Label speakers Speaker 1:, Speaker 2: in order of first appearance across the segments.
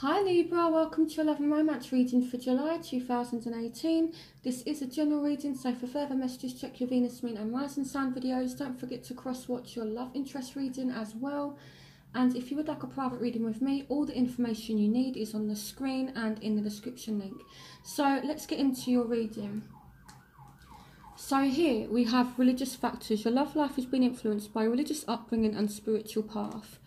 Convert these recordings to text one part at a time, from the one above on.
Speaker 1: Hi Libra, welcome to your love and romance reading for July 2018. This is a general reading, so for further messages check your Venus, Moon and Rising sign videos. Don't forget to cross-watch your love interest reading as well. And if you would like a private reading with me, all the information you need is on the screen and in the description link. So let's get into your reading. So here we have religious factors. Your love life has been influenced by religious upbringing and spiritual path.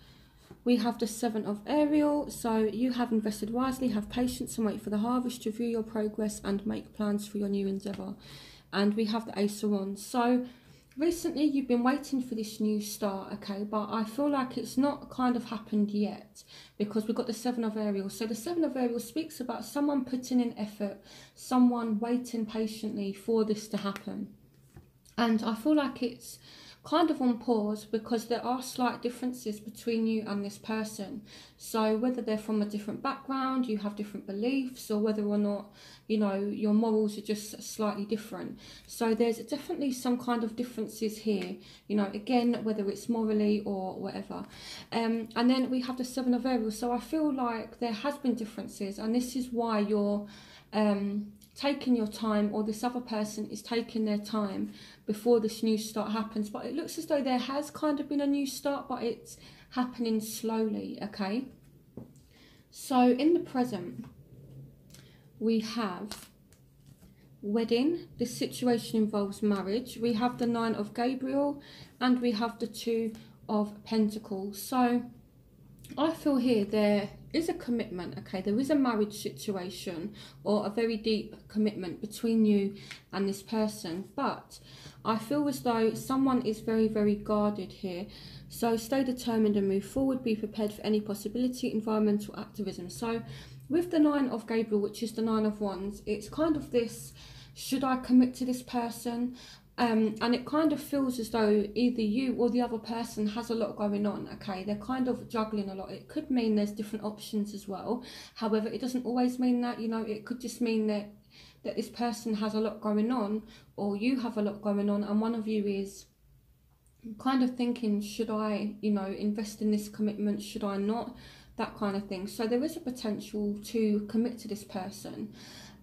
Speaker 1: We have the Seven of Ariel, so you have invested wisely, have patience and wait for the harvest to review your progress and make plans for your new endeavour. And we have the Ace of Wands. So recently you've been waiting for this new start, okay, but I feel like it's not kind of happened yet because we've got the Seven of Ariel. So the Seven of Ariel speaks about someone putting in effort, someone waiting patiently for this to happen. And I feel like it's kind of on pause because there are slight differences between you and this person. So whether they're from a different background, you have different beliefs, or whether or not, you know, your morals are just slightly different. So there's definitely some kind of differences here, you know, again, whether it's morally or whatever. And then we have the Seven of Ariel. So I feel like there has been differences, and this is why you're taking your time, or this other person is taking their time before this new start happens. But it looks as though there has kind of been a new start, but it's happening slowly, okay? So in the present, we have wedding. This situation involves marriage. We have the Nine of Gabriel and we have the Two of Pentacles. So I feel here there is a commitment, okay? There is a marriage situation or a very deep commitment between you and this person, but I feel as though someone is very, very guarded here. So stay determined and move forward. Be prepared for any possibility. Environmental activism. So with the Nine of Gabriel, which is the Nine of Wands, it's kind of this, should I commit to this person? And it kind of feels as though either you or the other person has a lot going on, okay? They're kind of juggling a lot. It could mean there's different options as well. However, it doesn't always mean that, you know, it could just mean that this person has a lot going on, or you have a lot going on, and one of you is kind of thinking, should I, you know, invest in this commitment, should I not, that kind of thing. So there is a potential to commit to this person,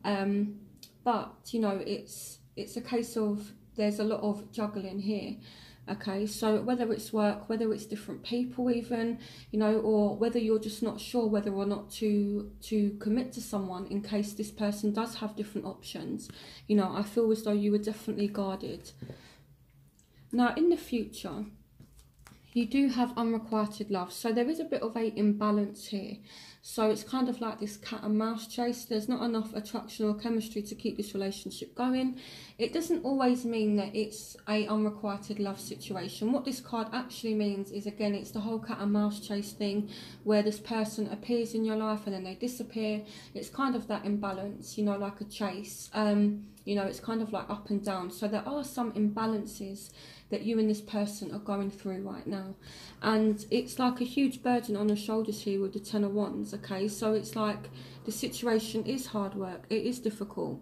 Speaker 1: but you know, it's a case of there's a lot of juggling here, okay? So whether it's work, whether it's different people even, you know, or whether you're just not sure whether or not to commit to someone in case this person does have different options, you know, I feel as though you were definitely guarded. Now in the future, you do have unrequited love, so there is a bit of a imbalance here. So it's kind of like this cat and mouse chase. There's not enough attraction or chemistry to keep this relationship going. It doesn't always mean that it's a unrequited love situation. What this card actually means is, again, it's the whole cat and mouse chase thing where this person appears in your life and then they disappear. It's kind of that imbalance, you know, like a chase. You know, it's kind of like up and down. So there are some imbalances that you and this person are going through right now, and it's like a huge burden on your shoulders here with the Ten of Wands, okay? So it's like the situation is hard work, it is difficult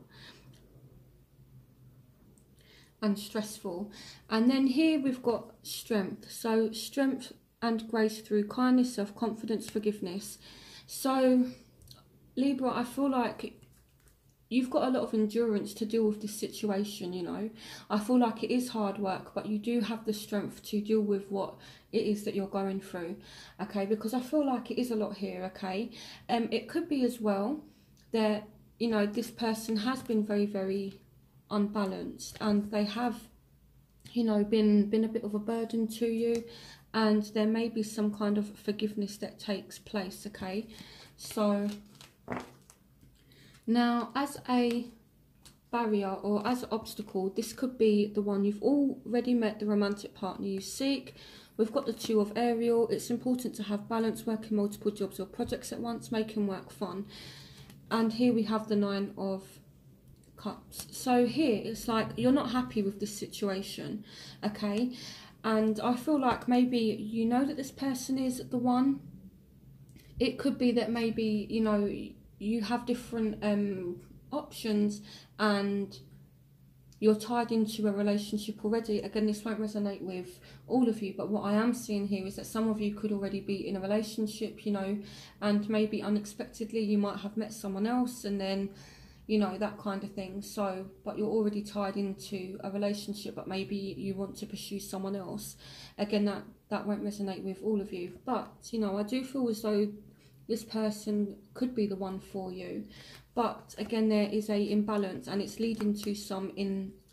Speaker 1: and stressful. And then here we've got strength, so strength and grace through kindness, self-confidence, forgiveness. So Libra, I feel like you've got a lot of endurance to deal with this situation, you know. I feel like it is hard work, but you do have the strength to deal with what it is that you're going through, okay? Because I feel like it is a lot here, okay? It could be as well that, you know, this person has been very, very unbalanced, and they have, you know, been a bit of a burden to you, and there may be some kind of forgiveness that takes place, okay? So now, as a barrier or as an obstacle, this could be the one you've already met, the romantic partner you seek. We've got the Two of Ariel. It's important to have balance, working multiple jobs or projects at once, making work fun. And here we have the Nine of Cups. So here it's like you're not happy with this situation, okay? And I feel like maybe you know that this person is the one. It could be that maybe, you know, you have different options, and you're tied into a relationship already. Again, this won't resonate with all of you, but what I am seeing here is that some of you could already be in a relationship, you know, and maybe unexpectedly you might have met someone else, and then, you know, that kind of thing. So, but you're already tied into a relationship, but maybe you want to pursue someone else. Again, that won't resonate with all of you, but, you know, I do feel as though this person could be the one for you. But again, there is a imbalance, and it's leading to some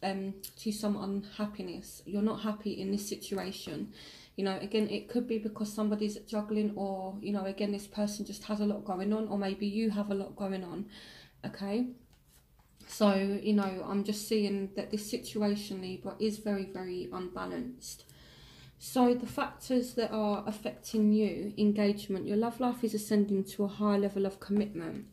Speaker 1: unhappiness. You're not happy in this situation. You know, again, it could be because somebody's juggling, or, you know, again, this person just has a lot going on, or maybe you have a lot going on. Okay, so, you know, I'm just seeing that this situation, Libra, is very, very unbalanced. So the factors that are affecting you: engagement, your love life is ascending to a higher level of commitment.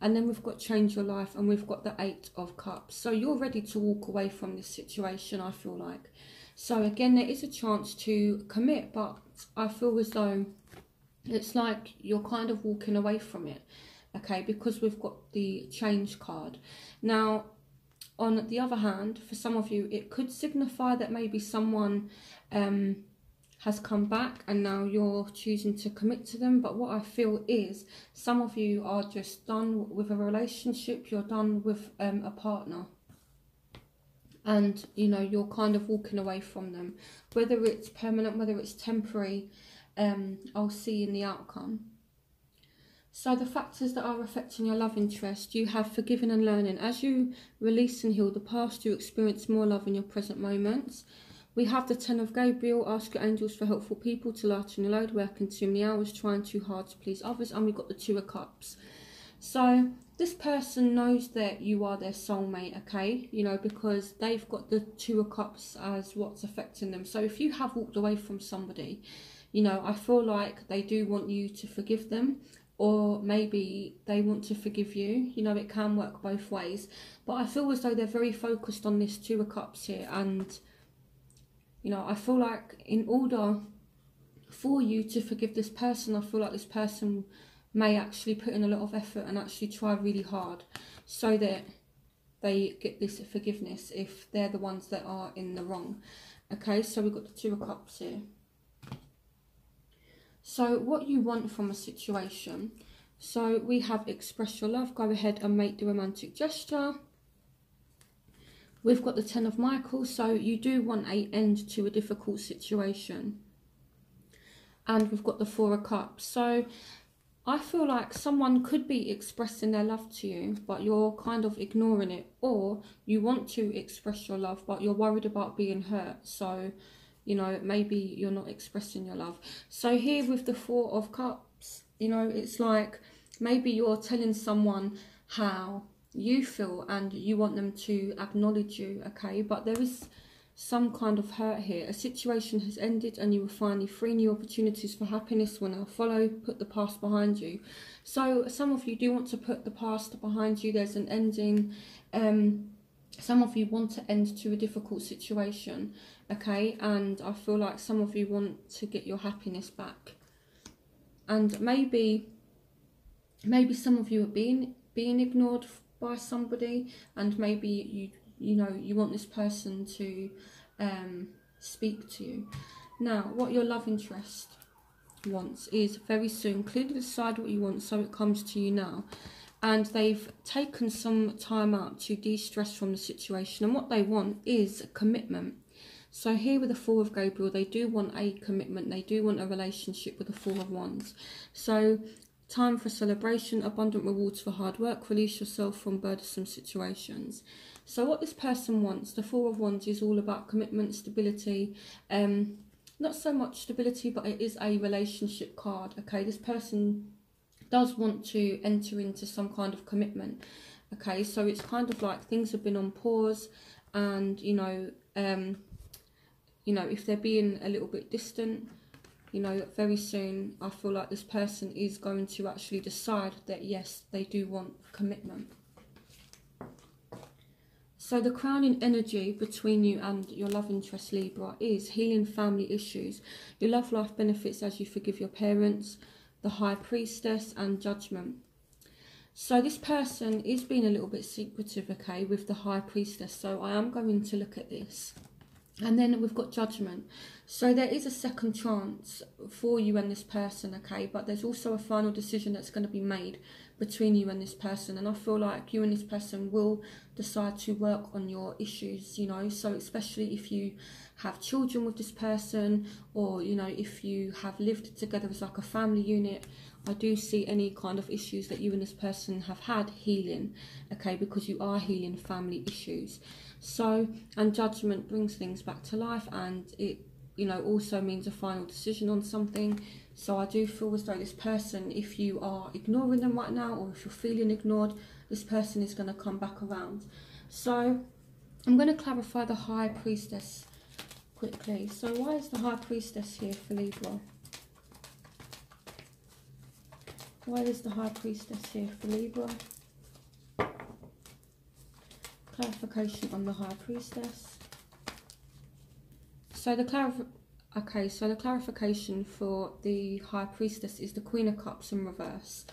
Speaker 1: And then we've got change your life, and we've got the 8 of Cups. So you're ready to walk away from this situation, I feel like. So again, there is a chance to commit, but I feel as though it's like you're kind of walking away from it, okay, because we've got the change card. Now, on the other hand, for some of you, it could signify that maybe someone has come back and now you're choosing to commit to them. But what I feel is some of you are just done with a relationship, you're done with a partner, and, you know, you're kind of walking away from them. Whether it's permanent, whether it's temporary, I'll see in the outcome. So the factors that are affecting your love interest: you have forgiving and learning. As you release and heal the past, you experience more love in your present moments. We have the 10 of Gabriel. Ask your angels for helpful people to lighten your load, working too many hours, trying too hard to please others. And we've got the 2 of Cups. So this person knows that you are their soulmate, okay? You know, because they've got the 2 of Cups as what's affecting them. So if you have walked away from somebody, you know, I feel like they do want you to forgive them, or maybe they want to forgive you. You know, it can work both ways. But I feel as though they're very focused on this 2 of Cups here, and, you know, I feel like in order for you to forgive this person, I feel like this person may actually put in a lot of effort and actually try really hard so that they get this forgiveness if they're the ones that are in the wrong. Okay, so we've got the 2 of Cups here. So what you want from a situation. So we have express your love, go ahead and make the romantic gesture. We've got the 10 of Michael, so you do want an end to a difficult situation. And we've got the 4 of Cups. So I feel like someone could be expressing their love to you, but you're kind of ignoring it. Or you want to express your love, but you're worried about being hurt. So, you know, maybe you're not expressing your love. So here with the 4 of Cups, you know, it's like maybe you're telling someone how you feel and you want them to acknowledge you, okay? But there is some kind of hurt here. A situation has ended and you will finally free. New opportunities for happiness will now follow. Put the past behind you. So some of you do want to put the past behind you. There's an ending. Some of you want to end to a difficult situation, okay? And I feel like some of you want to get your happiness back. And maybe some of you are being ignored by somebody, and maybe you know you want this person to speak to you. Now, what your love interest wants is very soon. Clearly decide what you want so it comes to you now. And they've taken some time out to de-stress from the situation, and what they want is commitment. So here with the 4 of Gabriel, they do want a commitment, they do want a relationship with the 4 of Wands. So time for celebration, abundant rewards for hard work, release yourself from burdensome situations. So what this person wants, the 4 of Wands, is all about commitment, stability. Not so much stability, but it is a relationship card, okay? This person does want to enter into some kind of commitment, okay? So it's kind of like things have been on pause, and, you know, if they're being a little bit distant, you know, very soon I feel like this person is going to actually decide that yes, they do want commitment. So the crowning energy between you and your love interest, Libra, is healing family issues. Your love life benefits as you forgive your parents, the High Priestess, and Judgment. So this person is being a little bit secretive, okay, with the High Priestess. So I am going to look at this. And then we've got Judgment. So there is a second chance for you and this person, okay, but there's also a final decision that's going to be made between you and this person. And I feel like you and this person will decide to work on your issues, you know, so especially if you have children with this person, or, you know, if you have lived together as like a family unit. I do see any kind of issues that you and this person have had healing, okay, because you are healing family issues. So, and Judgment brings things back to life, and it, you know, also means a final decision on something. So I do feel as though this person, if you are ignoring them right now, or if you're feeling ignored, this person is going to come back around. So I'm going to clarify the High Priestess quickly. So why is the High Priestess here for Libra? Why is the High Priestess here for Libra? Clarification on the High Priestess. So the clarification for the High Priestess is the Queen of Cups in reverse.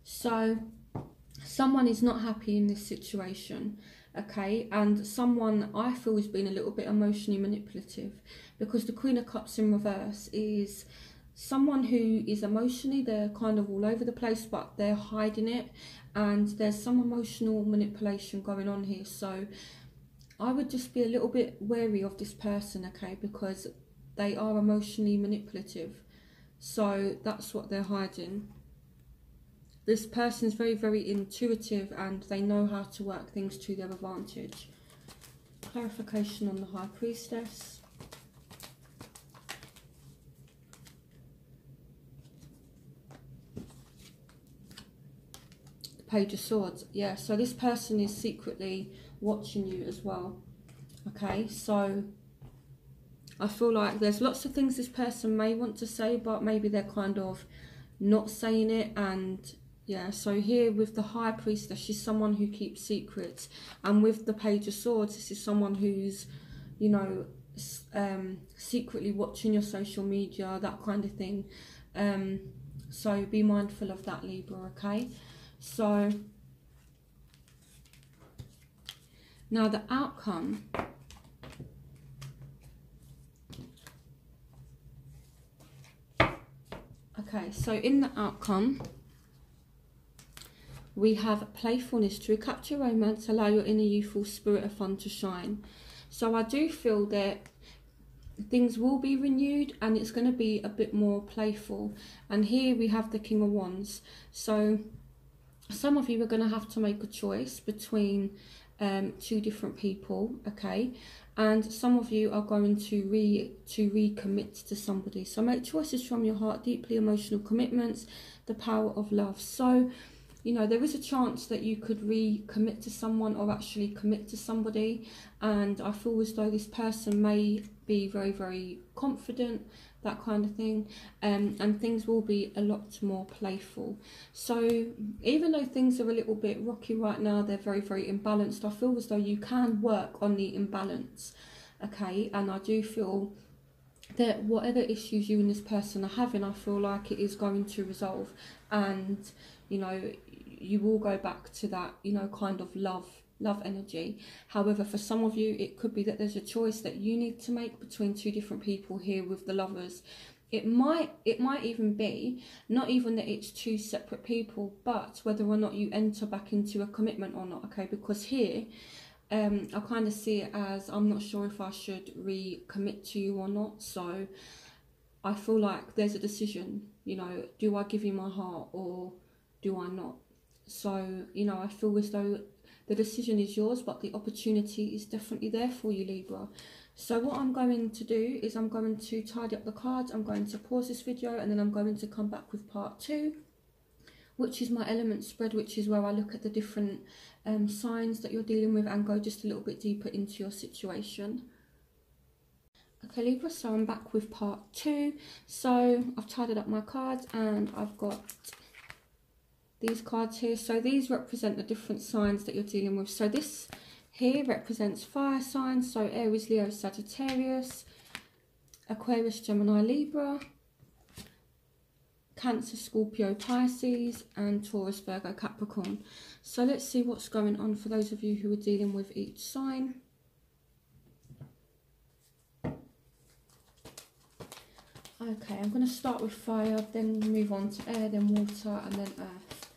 Speaker 1: So someone is not happy in this situation, okay, and someone I feel is being a little bit emotionally manipulative, because the Queen of Cups in reverse is someone who is emotionally, they're kind of all over the place, but they're hiding it, and there's some emotional manipulation going on here. So I would just be a little bit wary of this person, okay, because they are emotionally manipulative. So that's what they're hiding. This person's very, very intuitive, and they know how to work things to their advantage. Clarification on the High Priestess. Page of Swords. Yeah, so this person is secretly watching you as well, okay. So I feel like there's lots of things this person may want to say, but maybe they're kind of not saying it. And yeah, so here with the High Priestess, she's someone who keeps secrets, and with the Page of Swords, this is someone who's, you know, secretly watching your social media, that kind of thing. So be mindful of that, Libra, okay. So now the outcome. Okay, so in the outcome, we have playfulness to recapture romance, allow your inner youthful spirit of fun to shine. So I do feel that things will be renewed, and it's going to be a bit more playful. And here we have the King of Wands. So some of you are going to have to make a choice between two different people, okay, and some of you are going to recommit to somebody. So make choices from your heart, deeply emotional commitments, the power of love. So, you know, there is a chance that you could recommit to someone, or actually commit to somebody, and I feel as though this person may be very, very confident, that kind of thing, and things will be a lot more playful. So even though things are a little bit rocky right now, they're very, very imbalanced, I feel as though you can work on the imbalance, okay. And I do feel that whatever issues you and this person are having, I feel like it is going to resolve, and, you know, you will go back to that, you know, kind of love energy. However, for some of you, it could be that there's a choice that you need to make between two different people here with the Lovers. It might even be not even that it's two separate people, but whether or not you enter back into a commitment or not, okay. Because here I kind of see it as, I'm not sure if I should recommit to you or not. So I feel like there's a decision, you know, do I give you my heart or do I not? So, you know, I feel as though the decision is yours, but the opportunity is definitely there for you, Libra. So what I'm going to do is I'm going to tidy up the cards. I'm going to pause this video, and then I'm going to come back with part 2, which is my element spread, which is where I look at the different signs that you're dealing with and go just a little bit deeper into your situation. Okay, Libra, so I'm back with part 2. So I've tidied up my cards, and I've got these cards here. So these represent the different signs that you're dealing with. So this here represents fire signs, so Aries, Leo, Sagittarius, Aquarius, Gemini, Libra, Cancer, Scorpio, Pisces, and Taurus, Virgo, Capricorn. So let's see what's going on for those of you who are dealing with each sign. Okay, I'm going to start with fire, then move on to air, then water, and then earth.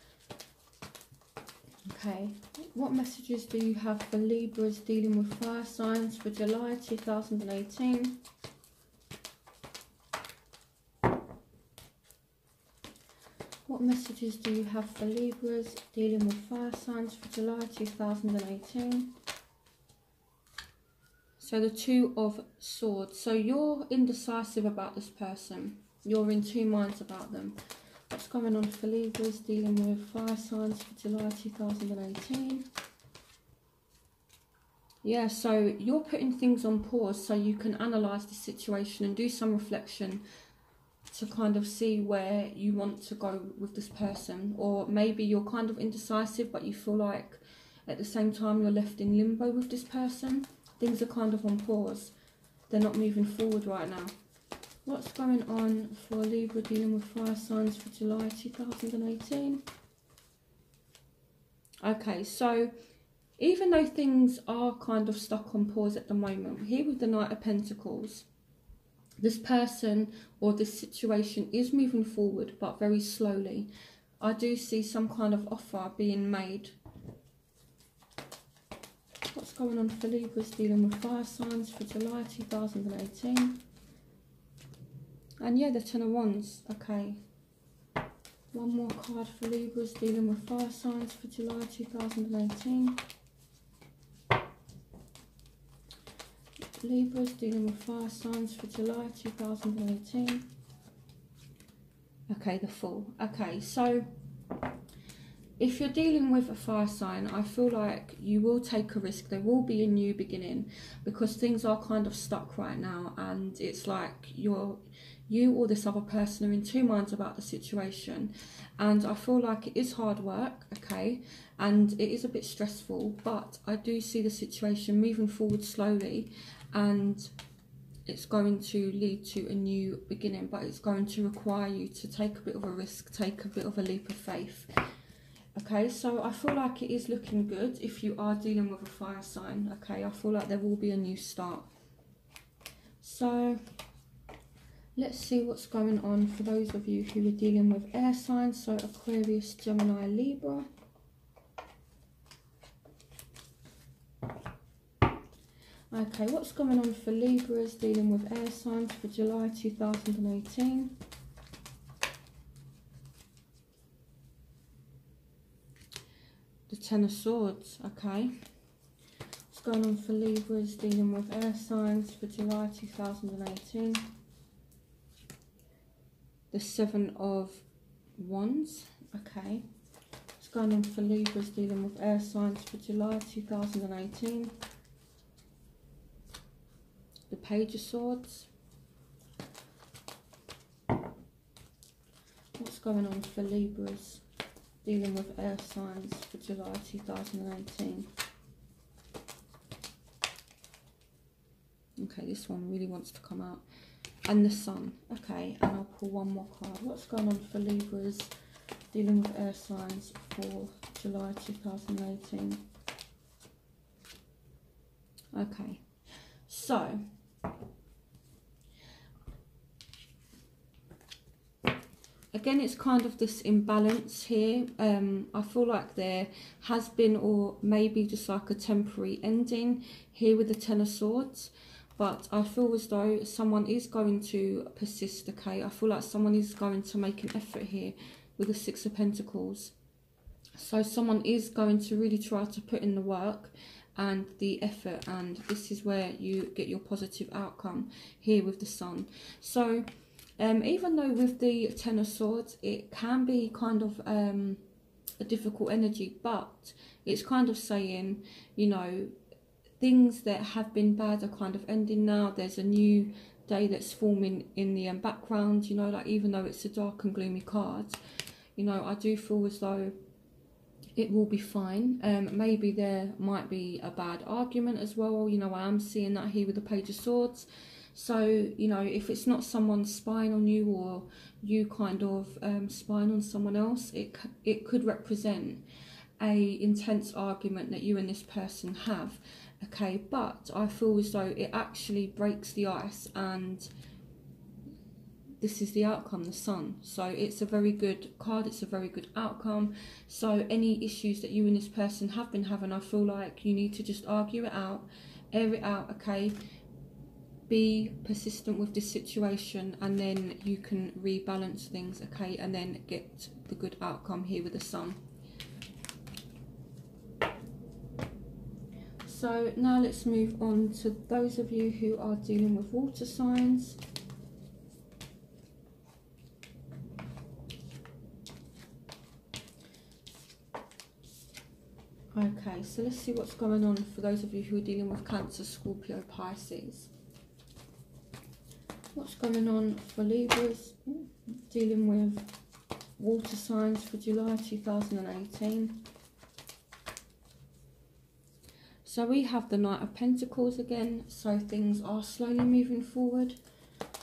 Speaker 1: Okay, what messages do you have for Libras dealing with fire signs for July 2018? What messages do you have for Libras dealing with fire signs for July 2018? So the Two of Swords. So you're indecisive about this person. You're in two minds about them. What's going on for Libras dealing with fire signs for July 2018? Yeah, so you're putting things on pause so you can analyse the situation and do some reflection to kind of see where you want to go with this person. Or maybe you're kind of indecisive, but you feel like at the same time you're left in limbo with this person. Things are kind of on pause. They're not moving forward right now. What's going on for Libra dealing with fire signs for July 2018? Okay, so even though things are kind of stuck on pause at the moment, here with the Knight of Pentacles, this person or this situation is moving forward, but very slowly. I do see some kind of offer being made. What's going on for Libras dealing with fire signs for July 2018? And yeah, the Ten of Wands. Okay. One more card for Libras dealing with fire signs for July 2018. Libras dealing with fire signs for July 2018. Okay, the Fool. Okay, so if you're dealing with a fire sign, I feel like you will take a risk. There will be a new beginning because things are kind of stuck right now, and it's like you or this other person are in two minds about the situation. And I feel like it is hard work, okay, and it is a bit stressful, but I do see the situation moving forward slowly, and it's going to lead to a new beginning, but it's going to require you to take a bit of a risk, take a bit of a leap of faith. Okay, so I feel like it is looking good if you are dealing with a fire sign. Okay, I feel like there will be a new start. So let's see what's going on for those of you who are dealing with air signs. So Aquarius, Gemini, Libra. Okay, what's going on for Libras dealing with air signs for July 2018? The Ten of Swords. Okay. What's going on for Libras dealing with air signs for July 2018? The Seven of Wands. Okay. What's going on for Libras dealing with air signs for July 2018? The Page of Swords. What's going on for Libras dealing with air signs for July 2018? Okay, this one really wants to come out. And the Sun. Okay, and I'll pull one more card. What's going on for Libras dealing with air signs for July 2018? Okay, so again, it's kind of this imbalance here. I feel like there has been, or maybe just like a temporary ending here with the Ten of Swords. But I feel as though someone is going to persist, okay? I feel like someone is going to make an effort here with the Six of Pentacles. So someone is going to really try to put in the work and the effort. And this is where you get your positive outcome here with the Sun. So even though with the Ten of Swords, it can be kind of a difficult energy. But it's kind of saying, you know, things that have been bad are kind of ending now. There's a new day that's forming in the background, you know, like even though it's a dark and gloomy card, you know, I do feel as though it will be fine. Maybe there might be a bad argument as well, you know, I am seeing that here with the Page of Swords. So, you know, if it's not someone spying on you or you kind of spying on someone else, it could represent a intense argument that you and this person have. Okay, but I feel as though it actually breaks the ice, and this is the outcome, the Sun. So it's a very good card, it's a very good outcome. So any issues that you and this person have been having, I feel like you need to just argue it out, air it out, okay? Be persistent with this situation, and then you can rebalance things, okay? And then get the good outcome here with the Sun. So now let's move on to those of you who are dealing with water signs. Okay, so let's see what's going on for those of you who are dealing with Cancer, Scorpio, Pisces. What's going on for Libras dealing with water signs for July 2018? So we have the Knight of Pentacles again, so things are slowly moving forward.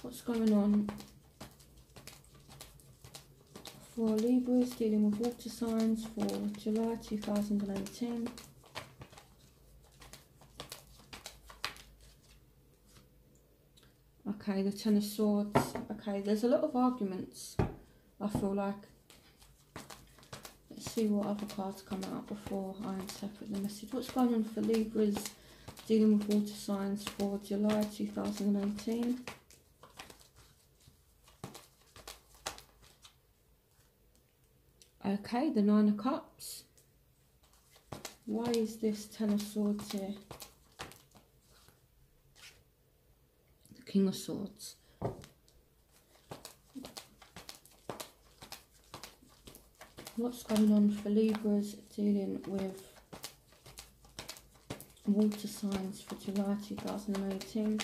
Speaker 1: What's going on for Libras dealing with water signs for July 2018? Okay, the Ten of Swords. Okay, there's a lot of arguments, I feel like. Let's see what other cards come out before I interpret the message. What's going on for Libras dealing with water signs for July 2018? Okay, the Nine of Cups. Why is this Ten of Swords here? The King of Swords. What's going on for Libras dealing with water signs for July 2018?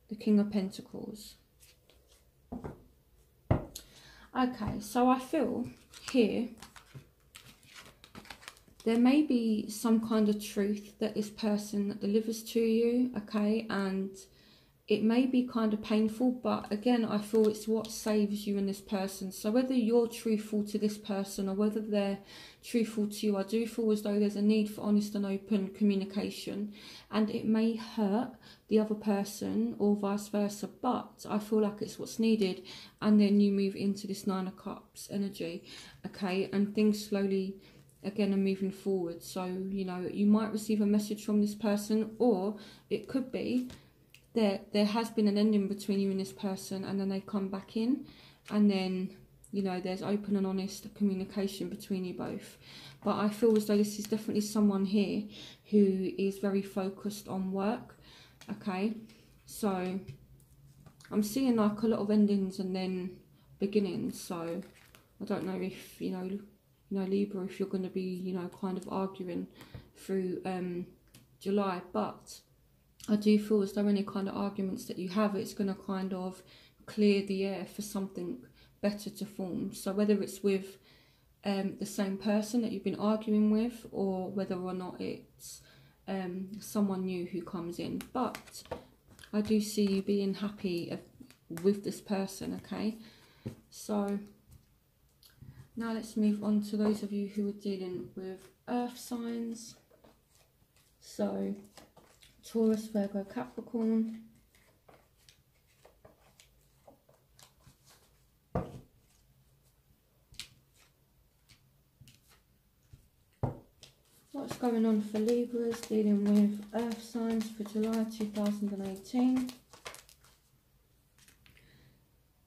Speaker 1: The King of Pentacles. Okay, so I feel here there may be some kind of truth that this person delivers to you, okay, and it may be kind of painful, but again, I feel it's what saves you and this person. So whether you're truthful to this person or whether they're truthful to you, I do feel as though there's a need for honest and open communication, and it may hurt the other person or vice versa, but I feel like it's what's needed. And then you move into this Nine of Cups energy, okay, and things slowly again are moving forward. So, you know, you might receive a message from this person, or it could be there has been an ending between you and this person, and then they come back in, and then, you know, there's open and honest communication between you both. But I feel as though this is definitely someone here who is very focused on work, okay? So I'm seeing like a lot of endings and then beginnings. So I don't know if, you know Libra, if you're going to be, you know, kind of arguing through July, but I do feel as though any kind of arguments that you have, it's going to kind of clear the air for something better to form. So whether it's with the same person that you've been arguing with, or whether or not it's someone new who comes in. But I do see you being happy with this person, okay? So now let's move on to those of you who are dealing with earth signs. So Taurus, Virgo, Capricorn. What's going on for Libras dealing with earth signs for July 2018?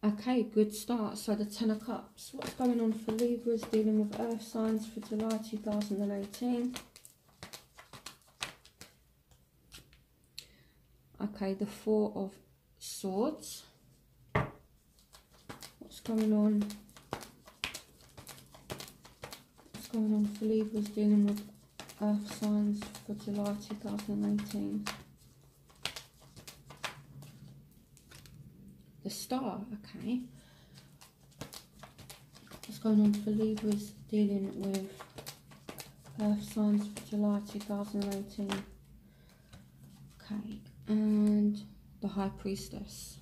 Speaker 1: Okay, good start. So the Ten of Cups. What's going on for Libras dealing with earth signs for July 2018? Okay, the Four of Swords. What's going on? What's going on for Libras dealing with earth signs for July 2018? The Star, okay. What's going on for Libras dealing with earth signs for July 2018? Okay, and the High Priestess.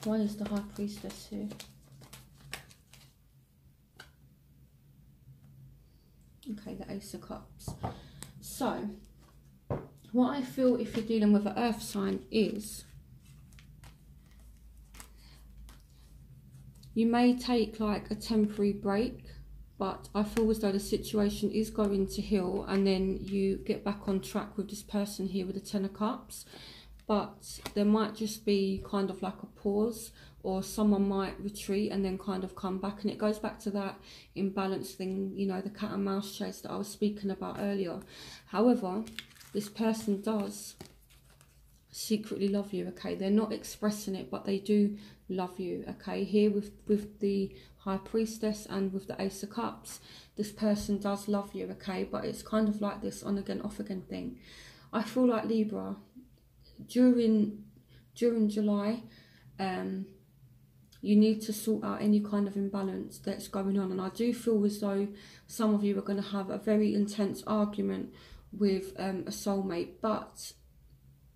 Speaker 1: Why is the High Priestess here? Okay, the Ace of Cups. So, what I feel if you're dealing with an earth sign is you may take like a temporary break, but I feel as though the situation is going to heal and then you get back on track with this person here with the Ten of Cups. But there might just be kind of like a pause, or someone might retreat and then kind of come back, and it goes back to that imbalance thing, you know, the cat and mouse chase that I was speaking about earlier. However, this person does secretly love you, okay? They're not expressing it, but they do love you, okay? Here with the High Priestess and with the Ace of Cups, this person does love you, okay? But it's kind of like this on again, off again thing. I feel like Libra, during July, you need to sort out any kind of imbalance that's going on, and I do feel as though some of you are going to have a very intense argument with a soulmate, but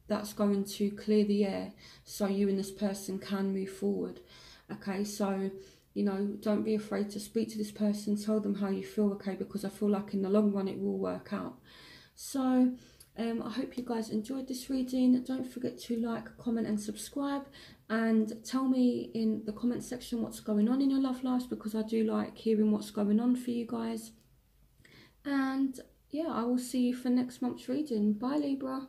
Speaker 1: that's going to clear the air so you and this person can move forward, okay? So, you know, don't be afraid to speak to this person, tell them how you feel, okay? Because I feel like in the long run it will work out. So I hope you guys enjoyed this reading. Don't forget to like, comment and subscribe, and tell me in the comment section what's going on in your love lives, because I do like hearing what's going on for you guys. And yeah, I will see you for next month's reading. Bye, Libra.